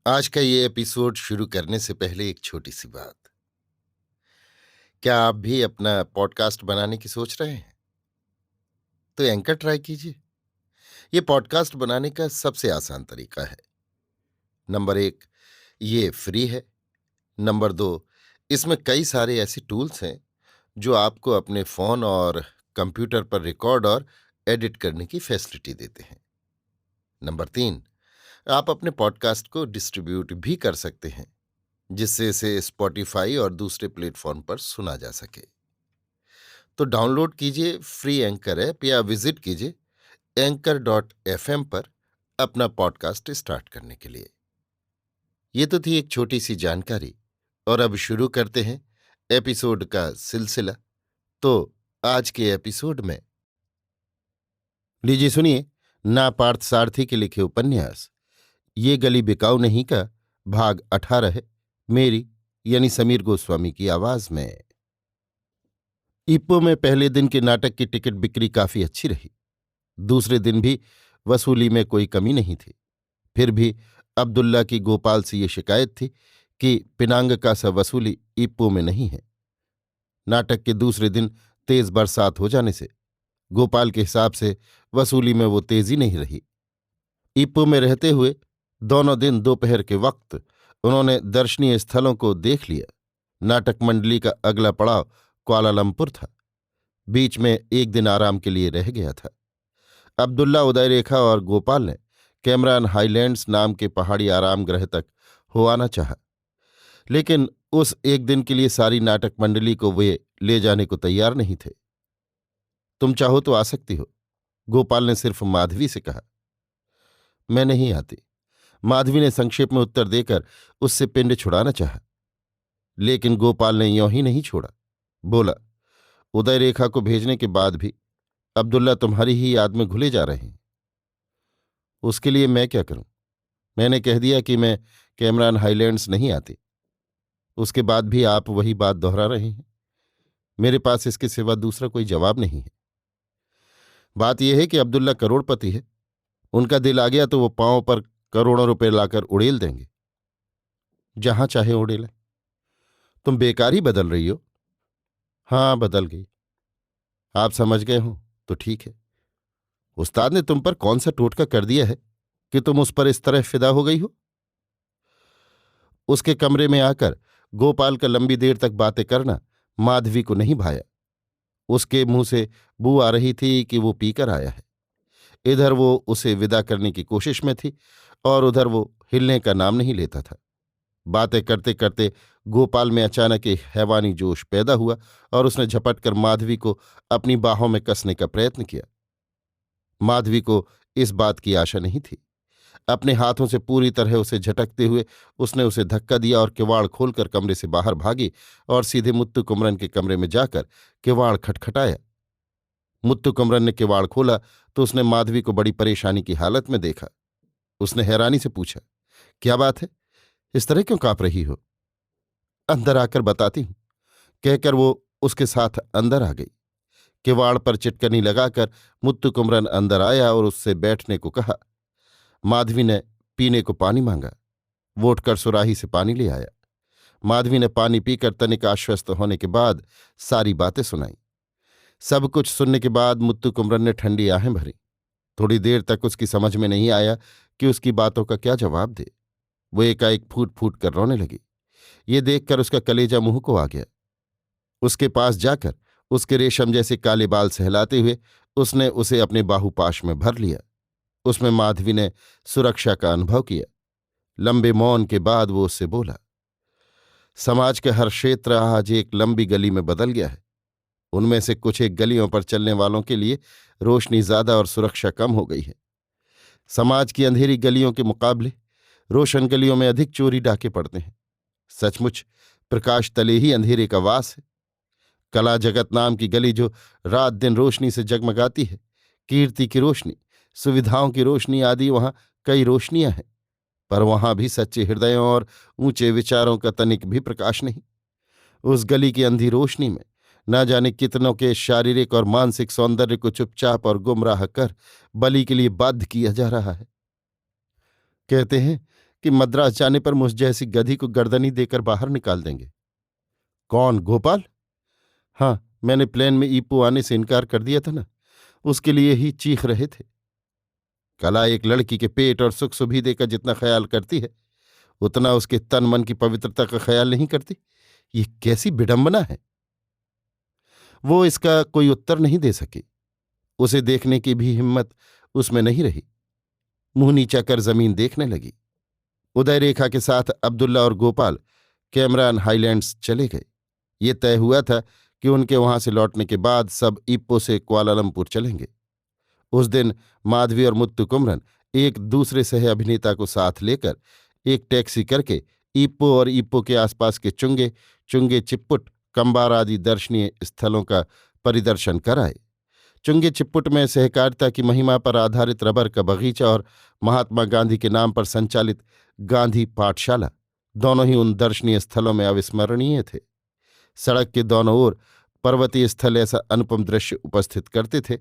आज का ये एपिसोड शुरू करने से पहले एक छोटी सी बात। क्या आप भी अपना पॉडकास्ट बनाने की सोच रहे हैं? तो एंकर ट्राई कीजिए। ये पॉडकास्ट बनाने का सबसे आसान तरीका है। नंबर 1, ये फ्री है। नंबर 2, इसमें कई सारे ऐसे टूल्स हैं जो आपको अपने फोन और कंप्यूटर पर रिकॉर्ड और एडिट करने की फैसिलिटी देते हैं। नंबर 3, आप अपने पॉडकास्ट को डिस्ट्रीब्यूट भी कर सकते हैं, जिससे इसे स्पॉटिफाई और दूसरे प्लेटफॉर्म पर सुना जा सके। तो डाउनलोड कीजिए फ्री एंकर ऐप या विजिट कीजिए anchor.fm पर अपना पॉडकास्ट स्टार्ट करने के लिए। ये तो थी एक छोटी सी जानकारी, और अब शुरू करते हैं एपिसोड का सिलसिला। तो आज के एपिसोड में लीजिए सुनिए ना पार्थ सारथी के लिखे उपन्यास ये गली बिकाऊ नहीं का भाग 18 है, मेरी यानी समीर गोस्वामी की आवाज में। इप्पो में पहले दिन के नाटक की टिकट बिक्री काफी अच्छी रही। दूसरे दिन भी वसूली में कोई कमी नहीं थी। फिर भी अब्दुल्ला की गोपाल से ये शिकायत थी कि पिनांग का सा वसूली इप्पो में नहीं है। नाटक के दूसरे दिन तेज बरसात हो जाने से गोपाल के हिसाब से वसूली में वो तेजी नहीं रही। इप्पो में रहते हुए दोनों दिन दोपहर के वक्त उन्होंने दर्शनीय स्थलों को देख लिया। नाटक मंडली का अगला पड़ाव कुआलालंपुर था। बीच में एक दिन आराम के लिए रह गया था। अब्दुल्ला, उदय रेखा और गोपाल ने कैमरान हाईलैंड्स नाम के पहाड़ी आराम गृह तक हो आना चाहा, लेकिन उस एक दिन के लिए सारी नाटक मंडली को वे ले जाने को तैयार नहीं थे। तुम चाहो तो आ सकती हो, गोपाल ने सिर्फ माधवी से कहा। मैं नहीं आती, माधवी ने संक्षेप में उत्तर देकर उससे पिंड छुड़ाना चाहा, लेकिन गोपाल ने यों ही नहीं छोड़ा। बोला, उदय रेखा को भेजने के बाद भी अब्दुल्ला तुम्हारी ही याद में घुले जा रहे हैं। उसके लिए मैं क्या करूं? मैंने कह दिया कि मैं कैमरान हाईलैंड्स नहीं आती। उसके बाद भी आप वही बात दोहरा रहे हैं। मेरे पास इसके सिवा दूसरा कोई जवाब नहीं है। बात यह है कि अब्दुल्ला करोड़पति है। उनका दिल आ गया तो वो पांव पर करोड़ों रुपए लाकर उड़ेल देंगे। जहां चाहे उड़ेलें। तुम बेकार ही बदल रही हो। हाँ, बदल गई। आप समझ गए हो तो ठीक है। उस्ताद ने तुम पर कौन सा टोटका कर दिया है कि तुम उस पर इस तरह फिदा हो गई हो? उसके कमरे में आकर गोपाल का लंबी देर तक बातें करना माधवी को नहीं भाया। उसके मुंह से बू आ रही थी कि वो पीकर आया है। इधर वो उसे विदा करने की कोशिश में थी और उधर वो हिलने का नाम नहीं लेता था। बातें करते करते गोपाल में अचानक एक हैवानी जोश पैदा हुआ और उसने झपटकर माधवी को अपनी बाहों में कसने का प्रयत्न किया। माधवी को इस बात की आशा नहीं थी। अपने हाथों से पूरी तरह उसे झटकते हुए उसने उसे धक्का दिया और किवाड़ खोलकर कमरे से बाहर भागी और सीधे मुत्तु कुमरन के कमरे में जाकर किवाड़ खटखटाया। मुत्तु कुमरन ने किवाड़ खोला तो उसने माधवी को बड़ी परेशानी की हालत में देखा। उसने हैरानी से पूछा, क्या बात है? इस तरह क्यों कांप रही हो? अंदर आकर बताती हूं, कहकर वो उसके साथ अंदर आ गई। किवाड़ पर चिटकनी लगाकर मुत्तु कुमरन अंदर आया और उससे बैठने को कहा। माधवी ने पीने को पानी मांगा। वो उठकर सुराही से पानी ले आया। माधवी ने पानी पीकर तनिक आश्वस्त होने के बाद सारी बातें सुनाई। सब कुछ सुनने के बाद मुत्तु कुमरन ने ठंडी आहें भरी। थोड़ी देर तक उसकी समझ में नहीं आया कि उसकी बातों का क्या जवाब दे। वो एकाएक फूट फूट कर रोने लगी। ये देखकर उसका कलेजा मुंह को आ गया। उसके पास जाकर उसके रेशम जैसे काले बाल सहलाते हुए उसने उसे अपने बाहुपाश में भर लिया। उसमें माधवी ने सुरक्षा का अनुभव किया। लंबे मौन के बाद वो उससे बोला, समाज के हर क्षेत्र आज एक लंबी गली में बदल गया है। उनमें से कुछ एक गलियों पर चलने वालों के लिए रोशनी ज्यादा और सुरक्षा कम हो गई है। समाज की अंधेरी गलियों के मुकाबले रोशन गलियों में अधिक चोरी डाके पड़ते हैं। सचमुच प्रकाश तले ही अंधेरे का वास है। कला जगत नाम की गली जो रात दिन रोशनी से जगमगाती है, कीर्ति की रोशनी, सुविधाओं की रोशनी आदि, वहां कई रोशनियां हैं, पर वहां भी सच्चे हृदयों और ऊंचे विचारों का तनिक भी प्रकाश नहीं। उस गली की अंधी रोशनी में न जाने कितनों के शारीरिक और मानसिक सौंदर्य को चुपचाप और गुमराह कर बलि के लिए बाध्य किया जा रहा है। कहते हैं कि मद्रास जाने पर मुझ जैसी गधी को गर्दनी देकर बाहर निकाल देंगे। कौन, गोपाल? हाँ, मैंने प्लेन में ईपू आने से इनकार कर दिया था ना, उसके लिए ही चीख रहे थे। कला एक लड़की के पेट और सुख सुविधे का जितना ख्याल करती है, उतना उसके तन मन की पवित्रता का ख्याल नहीं करती। ये कैसी विडंबना है। वो इसका कोई उत्तर नहीं दे सकी। उसे देखने की भी हिम्मत उसमें नहीं रही। मुंह नीचा कर जमीन देखने लगी। उदय रेखा के साथ अब्दुल्ला और गोपाल कैमरान हाईलैंड्स चले गए। ये तय हुआ था कि उनके वहां से लौटने के बाद सब इप्पो से कुआलालंपुर चलेंगे। उस दिन माधवी और मुत्तु कुमरन एक दूसरे सह अभिनेता को साथ लेकर एक टैक्सी करके इप्पो और इप्पो के आसपास के चुंगे चुंगे चिप्पुट कंबार आदि दर्शनीय स्थलों का परिदर्शन कराए। चुंगे चिप्पुट में सहकारिता की महिमा पर आधारित रबर का बगीचा और महात्मा गांधी के नाम पर संचालित गांधी पाठशाला दोनों ही उन दर्शनीय स्थलों में अविस्मरणीय थे। सड़क के दोनों ओर पर्वतीय स्थल ऐसा अनुपम दृश्य उपस्थित करते थे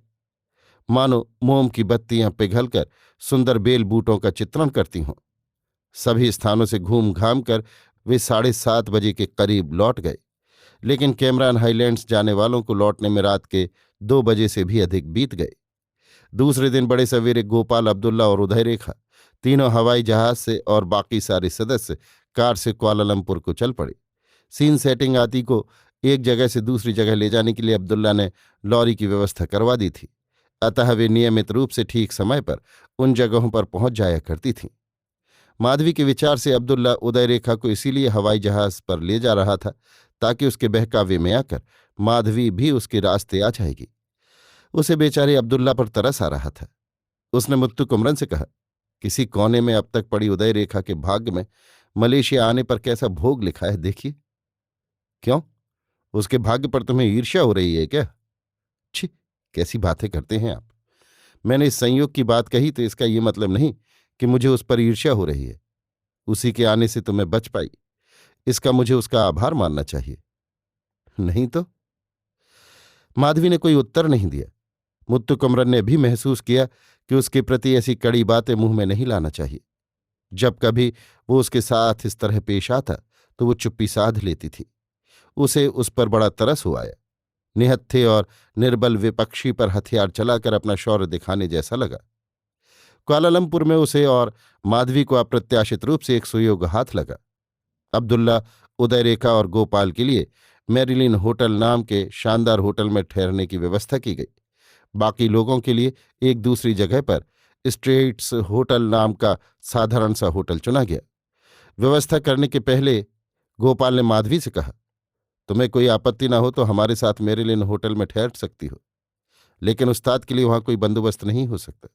मानो मोम की बत्तियां पिघलकर सुंदर बेल बूटों का चित्रण करती हों। सभी स्थानों से घूम घाम कर वे 7:30 बजे के करीब लौट गए, लेकिन कैमरान हाईलैंड्स जाने वालों को लौटने में रात के 2 बजे से भी अधिक बीत गए। दूसरे दिन बड़े सवेरे गोपाल, अब्दुल्ला और उदय रेखा तीनों हवाई जहाज से और बाकी सारे सदस्य कार से कुआलालंपुर को चल पड़े। सीन सेटिंग आदि को एक जगह से दूसरी जगह ले जाने के लिए अब्दुल्ला ने लॉरी की व्यवस्था करवा दी थी, अतः वे नियमित रूप से ठीक समय पर उन जगहों पर पहुंच जाया करती थीं। माधवी के विचार से अब्दुल्ला उदय रेखा को इसीलिए हवाई जहाज पर ले जा रहा था ताकि उसके बहकावे में आकर माधवी भी उसके रास्ते आ जाएगी। उसे बेचारे अब्दुल्ला पर तरस आ रहा था। उसने मुत्तु कुमरन से कहा, किसी कोने में अब तक पड़ी उदय रेखा के भाग्य में मलेशिया आने पर कैसा भोग लिखा है, देखिए। क्यों, उसके भाग्य पर तुम्हें ईर्ष्या हो रही है क्या? छी, कैसी बातें करते हैं आप। मैंने इस संयोग की बात कही तो इसका ये मतलब नहीं कि मुझे उस पर ईर्ष्या हो रही है। उसी के आने से तो मैं बच पाई, इसका मुझे उसका आभार मानना चाहिए। नहीं तो? माधवी ने कोई उत्तर नहीं दिया। मुत्तु कुमरन ने भी महसूस किया कि उसके प्रति ऐसी कड़ी बातें मुंह में नहीं लाना चाहिए। जब कभी वो उसके साथ इस तरह पेश आता तो वो चुप्पी साध लेती थी। उसे उस पर बड़ा तरस हो आया। निहत्थे और निर्बल विपक्षी पर हथियार चलाकर अपना शौर्य दिखाने जैसा लगा। कुआलालंपुर में उसे और माधवी को अप्रत्याशित रूप से एक सुयोग हाथ लगा। अब्दुल्ला, उदय रेखा और गोपाल के लिए मैरिलिन होटल नाम के शानदार होटल में ठहरने की व्यवस्था की गई। बाकी लोगों के लिए एक दूसरी जगह पर स्ट्रेट्स होटल नाम का साधारण सा होटल चुना गया। व्यवस्था करने के पहले गोपाल ने माधवी से कहा, तुम्हें कोई आपत्ति ना हो तो हमारे साथ मैरिलिन होटल में ठहर सकती हो, लेकिन उस्ताद के लिए वहां कोई बंदोबस्त नहीं हो सकता।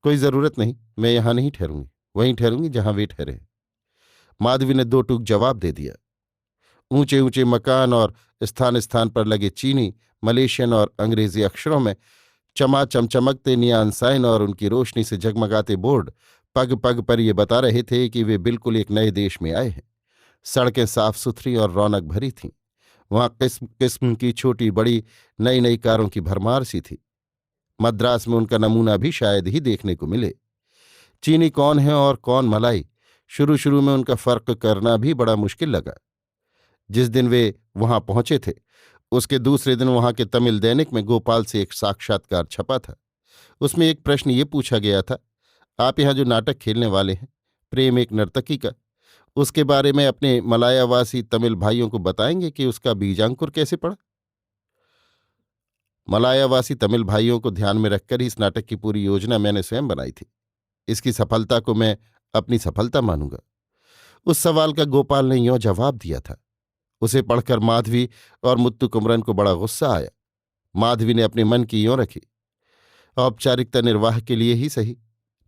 कोई जरूरत नहीं, मैं यहां नहीं ठहरूंगी, वहीं ठहरूंगी जहां वे ठहरे। माधवी ने दो टूक जवाब दे दिया। ऊंचे ऊंचे मकान और स्थान स्थान पर लगे चीनी, मलेशियन और अंग्रेजी अक्षरों में चमाचम चमकते नियान साइन और उनकी रोशनी से जगमगाते बोर्ड पग पग पर ये बता रहे थे कि वे बिल्कुल एक नए देश में आए हैं। सड़कें साफ सुथरी और रौनक भरी थीं। वहां किस्म किस्म की छोटी बड़ी नई नई कारों की भरमार सी थी। मद्रास में उनका नमूना भी शायद ही देखने को मिले। चीनी कौन है और कौन मलाई, शुरू शुरू में उनका फर्क करना भी बड़ा मुश्किल लगा। जिस दिन वे वहां पहुंचे थे उसके दूसरे दिन वहां के तमिल दैनिक में गोपाल से एक साक्षात्कार छपा था। उसमें एक प्रश्न ये पूछा गया था, आप यहां जो नाटक खेलने वाले हैं, प्रेम एक नर्तकी का, उसके बारे में अपने मलायावासी तमिल भाइयों को बताएंगे कि उसका बीजांकुर कैसे पड़ा? मलायावासी तमिल भाइयों को ध्यान में रखकर ही इस नाटक की पूरी योजना मैंने स्वयं बनाई थी। इसकी सफलता को मैं अपनी सफलता मानूंगा। उस सवाल का गोपाल ने यों जवाब दिया था। उसे पढ़कर माधवी और मुत्तु कुमरन को बड़ा गुस्सा आया। माधवी ने अपने मन की यों रखी, औपचारिकता निर्वाह के लिए ही सही,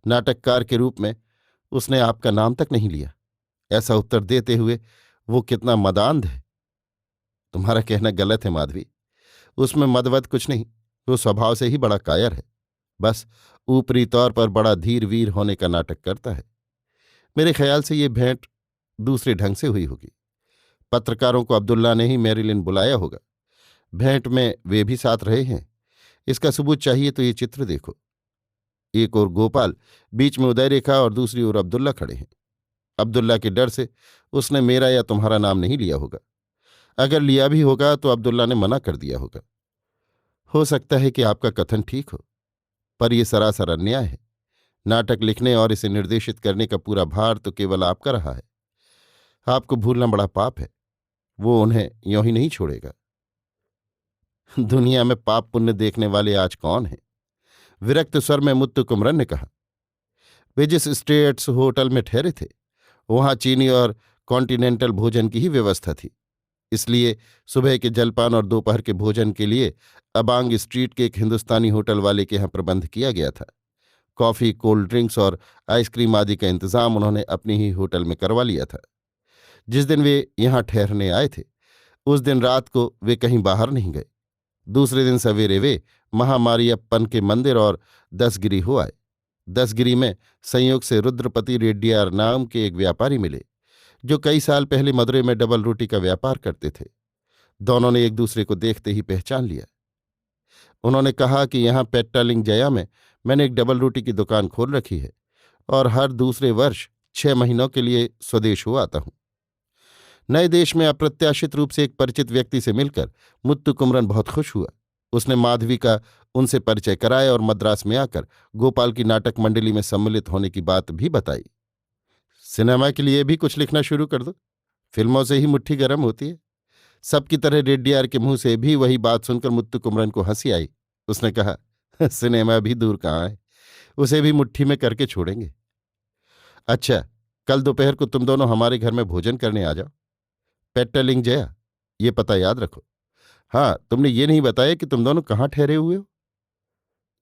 नाटककार के रूप में उसने आपका नाम तक नहीं लिया। ऐसा उत्तर देते हुए वो कितना मदान्ध है। तुम्हारा कहना गलत है माधवी, उसमें मदवत कुछ नहीं, वो स्वभाव से ही बड़ा कायर है। बस ऊपरी तौर पर बड़ा धीर वीर होने का नाटक करता है। मेरे ख्याल से ये भेंट दूसरे ढंग से हुई होगी। पत्रकारों को अब्दुल्ला ने ही मैरिलिन बुलाया होगा। भेंट में वे भी साथ रहे हैं। इसका सबूत चाहिए तो ये चित्र देखो। एक ओर गोपाल, बीच में उदय रेखा और दूसरी ओर अब्दुल्ला खड़े हैं। अब्दुल्ला के डर से उसने मेरा या तुम्हारा नाम नहीं लिया होगा। अगर लिया भी होगा तो अब्दुल्ला ने मना कर दिया होगा। हो सकता है कि आपका कथन ठीक हो, पर यह सरासर अन्याय है। नाटक लिखने और इसे निर्देशित करने का पूरा भार तो केवल आपका रहा है। आपको भूलना बड़ा पाप है। वो उन्हें यों ही नहीं छोड़ेगा। दुनिया में पाप पुण्य देखने वाले आज कौन हैं? विरक्त स्वर में मुत्तु कुमरन ने कहा। वे जिस स्टेट्स होटल में ठहरे थे वहां चीनी और कॉन्टिनेंटल भोजन की ही व्यवस्था थी। इसलिए सुबह के जलपान और दोपहर के भोजन के लिए अबांग स्ट्रीट के एक हिंदुस्तानी होटल वाले के यहाँ प्रबंध किया गया था। कॉफी, कोल्ड ड्रिंक्स और आइसक्रीम आदि का इंतजाम उन्होंने अपने ही होटल में करवा लिया था। जिस दिन वे यहाँ ठहरने आए थे उस दिन रात को वे कहीं बाहर नहीं गए। दूसरे दिन सवेरे वे महामारियप्पन के मंदिर और दसगिरी हो आए। दसगिरी में संयोग से रुद्रपति रेड्डियार नाम के एक व्यापारी मिले जो कई साल पहले मदुरै में डबल रोटी का व्यापार करते थे। दोनों ने एक दूसरे को देखते ही पहचान लिया। उन्होंने कहा कि यहाँ पेट्टालिंग जया में मैंने एक डबल रोटी की दुकान खोल रखी है और हर दूसरे वर्ष 6 महीनों के लिए स्वदेश हो आता हूँ। नए देश में अप्रत्याशित रूप से एक परिचित व्यक्ति से मिलकर मुत्तु कुमरन बहुत खुश हुआ। उसने माधवी का उनसे परिचय कराया और मद्रास में आकर गोपाल की नाटक मंडली में सम्मिलित होने की बात भी बताई। सिनेमा के लिए भी कुछ लिखना शुरू कर दो, फिल्मों से ही मुट्ठी गर्म होती है। सबकी तरह रेड्डियार के मुंह से भी वही बात सुनकर मुत्तु कुमरन को हंसी आई। उसने कहा, सिनेमा भी दूर कहाँ है, उसे भी मुट्ठी में करके छोड़ेंगे। अच्छा, कल दोपहर को तुम दोनों हमारे घर में भोजन करने आ जाओ। पेट्टालिंग जया, ये पता याद रखो। हाँ, तुमने ये नहीं बताया कि तुम दोनों कहाँ ठहरे हुए हो।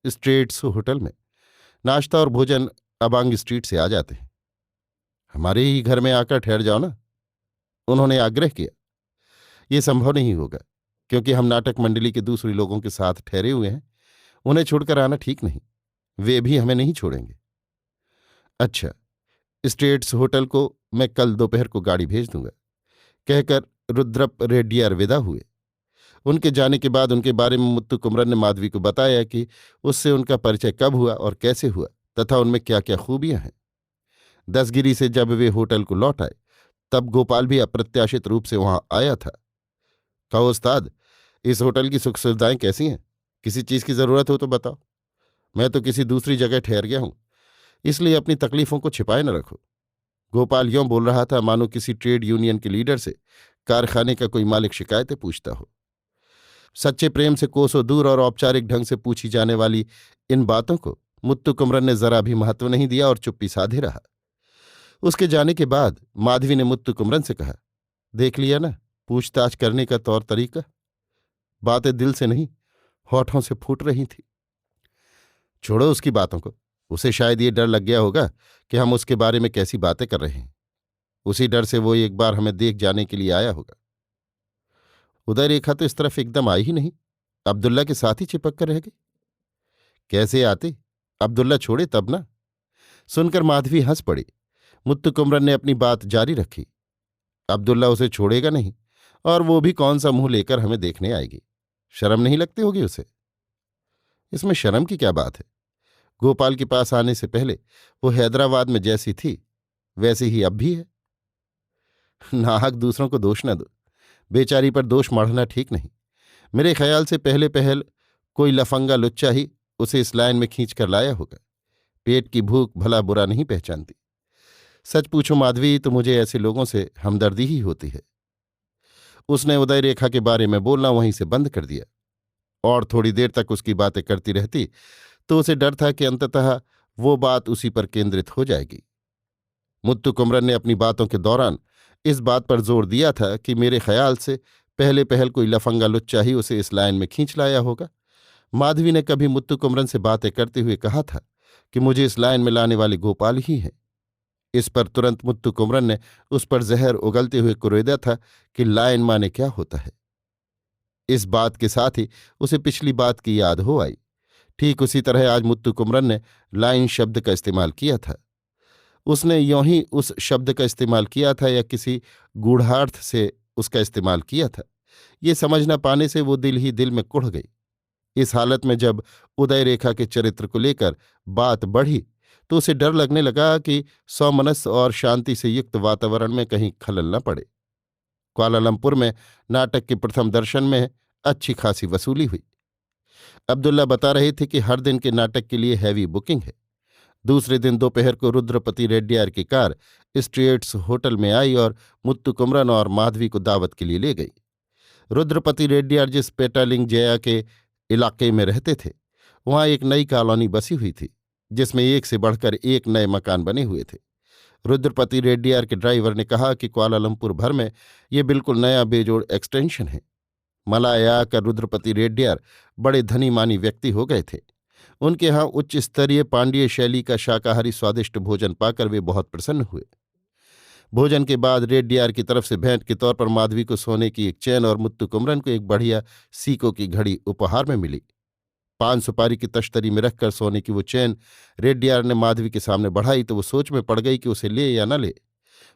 स्ट्रेट्स होटल में। नाश्ता और भोजन अबांग स्ट्रीट से आ जाते हैं। हमारे ही घर में आकर ठहर जाओ ना, उन्होंने आग्रह किया। ये संभव नहीं होगा क्योंकि हम नाटक मंडली के दूसरे लोगों के साथ ठहरे हुए हैं। उन्हें छोड़कर आना ठीक नहीं। वे भी हमें नहीं छोड़ेंगे। अच्छा, स्टेट्स होटल को मैं कल दोपहर को गाड़ी भेज दूंगा, कहकर रुद्रप रेड्डियार विदा हुए। उनके जाने के बाद उनके बारे में मुत्तु कुमरन ने माधवी को बताया कि उससे उनका परिचय कब हुआ और कैसे हुआ तथा उनमें क्या क्या खूबियां हैं। दसगिरी से जब वे होटल को लौट आए तब गोपाल भी अप्रत्याशित रूप से वहां आया था। कहो उस्ताद, इस होटल की सुख सुविधाएं कैसी हैं? किसी चीज की जरूरत हो तो बताओ। मैं तो किसी दूसरी जगह ठहर गया हूं, इसलिए अपनी तकलीफों को छिपाए न रखो। गोपाल यों बोल रहा था मानो किसी ट्रेड यूनियन के लीडर से कारखाने का कोई मालिक शिकायतें पूछता हो। सच्चे प्रेम से कोसों दूर और औपचारिक ढंग से पूछी जाने वाली इन बातों को मुत्तु कुमरन ने जरा भी महत्व नहीं दिया और चुप्पी साधे रहा। उसके जाने के बाद माधवी ने मुत्तु कुमरन से कहा, देख लिया ना पूछताछ करने का तौर तरीका। बातें दिल से नहीं होठों से फूट रही थी। छोड़ो उसकी बातों को। उसे शायद ये डर लग गया होगा कि हम उसके बारे में कैसी बातें कर रहे हैं। उसी डर से वो एक बार हमें देख जाने के लिए आया होगा। उदय रेखा तो इस तरफ एकदम आई ही नहीं, अब्दुल्ला के साथ ही चिपक कर रह गई। कैसे आती? अब्दुल्ला छोड़े तब ना। सुनकर माधवी हंस पड़ी। मुत्तु कुमरन ने अपनी बात जारी रखी। अब्दुल्ला उसे छोड़ेगा नहीं, और वो भी कौन सा मुंह लेकर हमें देखने आएगी। शर्म नहीं लगती होगी उसे? इसमें शर्म की क्या बात है? गोपाल के पास आने से पहले वो हैदराबाद में जैसी थी वैसी ही अब भी है। नाहक दूसरों को दोष न दो। बेचारी पर दोष मढ़ना ठीक नहीं। मेरे ख्याल से पहले पहल कोई लफंगा लुच्चा ही उसे इस लाइन में खींच कर लाया होगा। पेट की भूख भला बुरा नहीं पहचानती। सच पूछो माधवी, तो मुझे ऐसे लोगों से हमदर्दी ही होती है। उसने उदय रेखा के बारे में बोलना वहीं से बंद कर दिया। और थोड़ी देर तक उसकी बातें करती रहती तो उसे डर था कि अंततः वो बात उसी पर केंद्रित हो जाएगी। मुत्तु कुमरन ने अपनी बातों के दौरान इस बात पर जोर दिया था कि मेरे ख्याल से पहले पहल कोई लफंगा लुच्चा ही उसे इस लाइन में खींच लाया होगा। माधवी ने कभी मुत्तु कुमरन से बातें करते हुए कहा था कि मुझे इस लाइन में लाने वाले गोपाल ही हैं। इस पर तुरंत मुत्तु कुमरन ने उस पर जहर उगलते हुए कुरेदा था कि लाइन माने क्या होता है। इस बात के साथ ही उसे पिछली बात की याद हो आई। ठीक उसी तरह आज मुत्तु कुमरन ने लाइन शब्द का इस्तेमाल किया था। उसने यों ही उस शब्द का इस्तेमाल किया था या किसी गूढ़ार्थ से उसका इस्तेमाल किया था, ये समझ न पाने से वो दिल ही दिल में कुढ़ गई। इस हालत में जब उदय रेखा के चरित्र को लेकर बात बढ़ी तो उसे डर लगने लगा कि सौमनस्य और शांति से युक्त वातावरण में कहीं खलल न पड़े। कुआलालंपुर में नाटक के प्रथम दर्शन में अच्छी खासी वसूली हुई। अब्दुल्ला बता रहे थे कि हर दिन के नाटक के लिए हैवी बुकिंग है। दूसरे दिन दोपहर को रुद्रपति रेड्डियार की कार स्ट्रेट्स होटल में आई और मुत्तु कुमरन और माधवी को दावत के लिए ले गई। रुद्रपति रेड्डियार जिस पेटालिंग जया के इलाके में रहते थे वहां एक नई कॉलोनी बसी हुई थी जिसमें एक से बढ़कर एक नए मकान बने हुए थे। रुद्रपति रेड्डियार के ड्राइवर ने कहा कि कुआलालंपुर भर में ये बिल्कुल नया बेजोड़ एक्सटेंशन है। मलाया आकर रुद्रपति रेड्डियार बड़े धनी मानी व्यक्ति हो गए थे। उनके यहाँ उच्च स्तरीय पांड्य शैली का शाकाहारी स्वादिष्ट भोजन पाकर वे बहुत प्रसन्न हुए। भोजन के बाद रेड्डियार की तरफ से भेंट के तौर पर माधवी को सोने की एक चैन और मुत्तु कुमरन को एक बढ़िया सीकों की घड़ी उपहार में मिली। 5 सुपारी की तश्तरी में रखकर सोने की वो चैन रेड्डियार ने माधवी के सामने बढ़ाई तो वो सोच में पड़ गई कि उसे ले या न ले।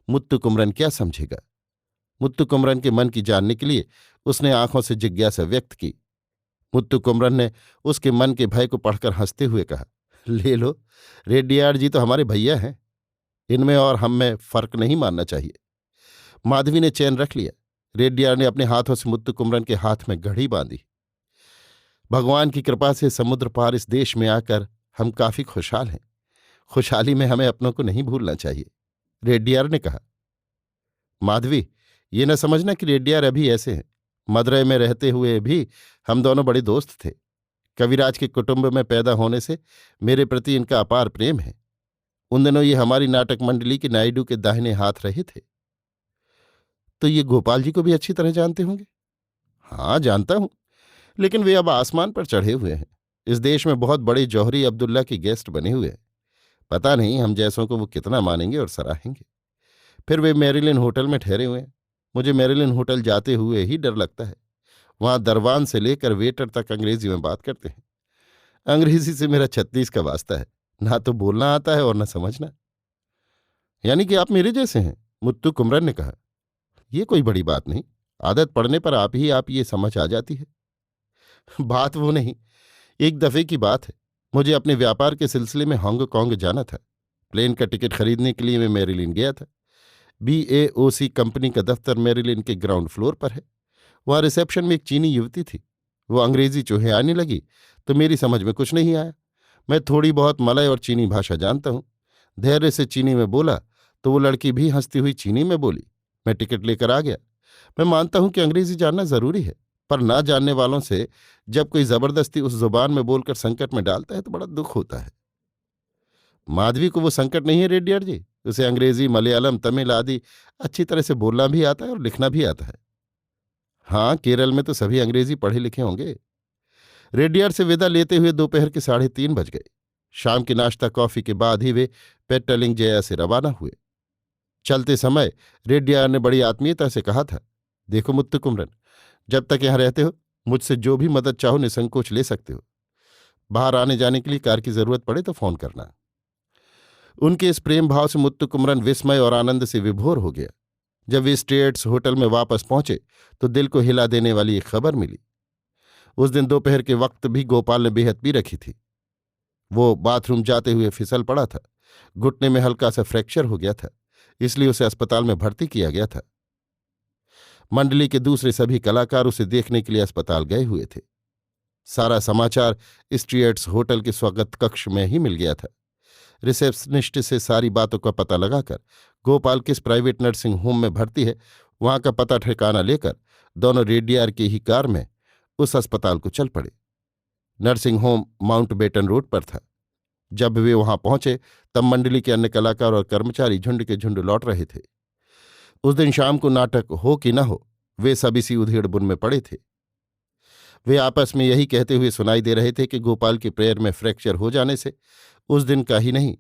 मुत्तु कुमरन क्या समझेगा। मुत्तु कुमरन के मन की जानने के लिए उसने आंखों से जिज्ञासा व्यक्त की। मुत्तु कुमरन ने उसके मन के भय को पढ़कर हंसते हुए कहा, ले लो, रेड्डियार जी तो हमारे भैया हैं, इनमें और हम में फर्क नहीं मानना चाहिए। माधवी ने चैन रख लिया। रेड्डियार ने अपने हाथों से मुत्तु कुमरन के हाथ में घड़ी बांधी। भगवान की कृपा से समुद्र पार इस देश में आकर हम काफी खुशहाल हैं। खुशहाली में हमें अपनों को नहीं भूलना चाहिए, रेड्डियार ने कहा। माधवी, ये न समझना कि रेड्डियार अभी ऐसे हैं। मदुरै में रहते हुए भी हम दोनों बड़े दोस्त थे। कविराज के कुटुंब में पैदा होने से मेरे प्रति इनका अपार प्रेम है। उन दिनों ये हमारी नाटक मंडली के नायडू के दाहिने हाथ रहे थे। तो ये गोपाल जी को भी अच्छी तरह जानते होंगे? हाँ, जानता हूं, लेकिन वे अब आसमान पर चढ़े हुए हैं। इस देश में बहुत बड़े जौहरी अब्दुल्ला के गेस्ट बने हुए हैं। पता नहीं हम जैसों को वो कितना मानेंगे और सराहेंगे। फिर वे मेरिलिन होटल में ठहरे हुए हैं। मुझे मेरिलिन होटल जाते हुए ही डर लगता है। वहां दरवान से लेकर वेटर तक अंग्रेजी में बात करते हैं। अंग्रेजी से मेरा 36 का वास्ता है, ना तो बोलना आता है और न समझना। यानी कि आप मेरे जैसे हैं, मुत्तु कुमरन ने कहा। ये कोई बड़ी बात नहीं, आदत पड़ने पर आप ये समझ आ जाती है। बात वो नहीं, एक दफे की बात है। मुझे अपने व्यापार के सिलसिले में हांगकांग जाना था। प्लेन का टिकट खरीदने के लिए मैं मेरिलिन गया था। BAOC कंपनी का दफ्तर मेरिलिन के ग्राउंड फ्लोर पर है। वहां रिसेप्शन में एक चीनी युवती थी। वो अंग्रेजी चोहे आने लगी तो मेरी समझ में कुछ नहीं आया। मैं थोड़ी बहुत मलय और चीनी भाषा जानता हूं। धैर्य से चीनी में बोला तो वो लड़की भी हंसती हुई चीनी में बोली। मैं टिकट लेकर आ गया। मैं मानता हूं कि अंग्रेजी जानना जरूरी है, पर ना जानने वालों से जब कोई जबरदस्ती उस जुबान में बोलकर संकट में डालता है तो बड़ा दुख होता है। माधवी को वो संकट नहीं है रेड्डियार जी। उसे अंग्रेजी, मलयालम, तमिल आदि अच्छी तरह से बोलना भी आता है और लिखना भी आता है। हाँ, केरल में तो सभी अंग्रेजी पढ़े लिखे होंगे। रेड्डियार से विदा लेते हुए दोपहर के 3:30 बज गए। शाम की नाश्ता कॉफी के बाद ही वे पेट्टलिंग जया से रवाना हुए। चलते समय रेड्डियार ने बड़ी आत्मीयता से कहा था, देखो मुत्तु कुमरन, जब तक यहां रहते हो मुझसे जो भी मदद चाहो निसंकोच ले सकते हो। बाहर आने जाने के लिए कार की जरूरत पड़े तो फोन करना। उनके इस प्रेम भाव से मुत्तु कुमरन विस्मय और आनंद से विभोर हो गया। जब वे स्टेट्स होटल में वापस पहुंचे तो दिल को हिला देने वाली एक खबर मिली। उस दिन दोपहर के वक्त भी गोपाल ने बेहद पी रखी थी। वो बाथरूम जाते हुए फिसल पड़ा था। घुटने में हल्का सा फ्रैक्चर हो गया था, इसलिए उसे अस्पताल में भर्ती किया गया था। मंडली के दूसरे सभी कलाकार उसे देखने के लिए अस्पताल गए हुए थे। सारा समाचार स्ट्रेट्स होटल के स्वागत कक्ष में ही मिल गया था। रिसेप्शनिस्ट से सारी बातों का पता लगाकर गोपाल किस प्राइवेट नर्सिंग होम में भर्ती है वहां का पता ठिकाना लेकर दोनों रेड्डियार की ही कार में उस अस्पताल को चल पड़े। नर्सिंग होम माउंटबेटन रोड पर था। जब वे वहां पहुंचे तब मंडली के अन्य कलाकार और कर्मचारी झुंड के झुंड लौट रहे थे। उस दिन शाम को नाटक हो कि न हो, वे सब इसी उधेड़बुन में पड़े थे। वे आपस में यही कहते हुए सुनाई दे रहे थे कि गोपाल के पैर में फ्रैक्चर हो जाने से उस दिन का ही नहीं,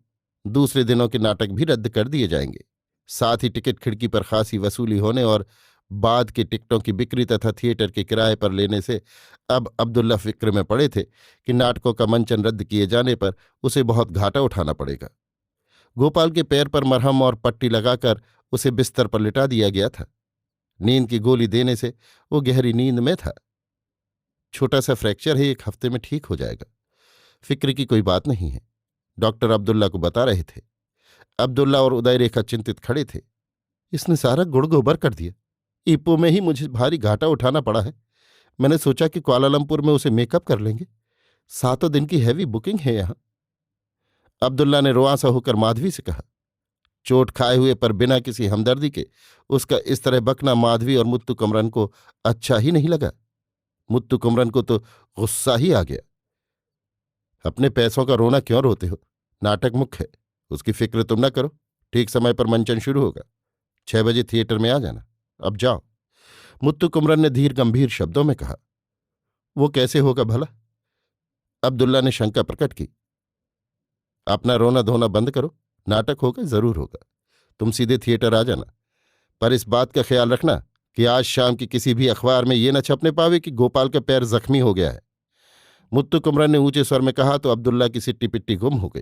दूसरे दिनों के नाटक भी रद्द कर दिए जाएंगे। साथ ही टिकट खिड़की पर खासी वसूली होने और बाद के टिकटों की बिक्री तथा थिएटर के किराए पर लेने से अब अब्दुल्ला फिक्र में पड़े थे कि नाटकों का मंचन रद्द किए जाने पर उसे बहुत घाटा उठाना पड़ेगा। गोपाल के पैर पर मरहम और पट्टी लगाकर उसे बिस्तर पर लिटा दिया गया था। नींद की गोली देने से वो गहरी नींद में था। छोटा सा फ्रैक्चर है, 1 हफ्ते में ठीक हो जाएगा। फिक्र की कोई बात नहीं है, डॉक्टर अब्दुल्ला को बता रहे थे। अब्दुल्ला और उदय रेखा चिंतित खड़े थे। इसने सारा गुड़ गोबर कर दिया। इप्पो में ही मुझे भारी घाटा उठाना पड़ा है। मैंने सोचा कि कुआलालंपुर में उसे मेकअप कर लेंगे। 7 दिन की हैवी बुकिंग है यहां। अब्दुल्ला ने रुआंसा होकर माधवी से कहा। चोट खाए हुए पर बिना किसी हमदर्दी के उसका इस तरह बकना माधवी और मुत्तु कुमरन को अच्छा ही नहीं लगा। मुत्तु कुमरन को तो गुस्सा ही आ गया। अपने पैसों का रोना क्यों रोते हो? नाटक मुख्य है, उसकी फिक्र तुम न करो। ठीक समय पर मंचन शुरू होगा। 6 बजे थिएटर में आ जाना। अब जाओ। मुत्तु कुमरन ने धीर गंभीर शब्दों में कहा। वो कैसे होगा भला? अब्दुल्ला ने शंका प्रकट की। अपना रोना धोना बंद करो। नाटक होगा, जरूर होगा। तुम सीधे थिएटर आ जाना। पर इस बात का ख्याल रखना कि आज शाम की किसी भी अखबार में ये न छपने पावे कि गोपाल का पैर जख्मी हो गया है। मुत्तु कुमरन ने ऊंचे स्वर में कहा तो अब्दुल्ला की सिट्टी पिट्टी गुम हो गई।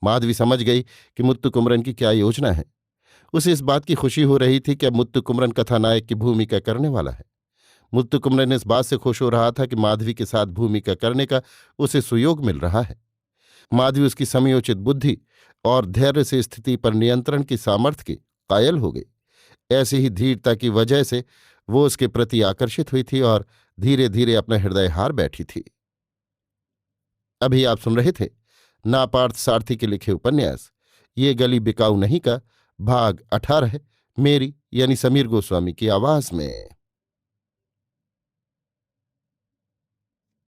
माधवी समझ गई कि मुत्तु कुमरन की क्या योजना है। उसे इस बात की खुशी हो रही थी कि अब मुत्तु कुमरन कथानायक की भूमिका करने वाला है। मुत्तु कुमरन इस बात से खुश हो रहा था कि माधवी के साथ भूमिका करने का उसे सुयोग मिल रहा है। माधवी उसकी समयोचित बुद्धि और धैर्य से स्थिति पर नियंत्रण की सामर्थ्य की कायल हो गई। ऐसी ही धीरता की वजह से वो उसके प्रति आकर्षित हुई थी और धीरे धीरे अपना हृदय हार बैठी थी। अभी आप सुन रहे थे नापार्थ सारथी के लिखे उपन्यास ये गली बिकाऊ नहीं का भाग 18 मेरी यानी समीर गोस्वामी की आवाज में।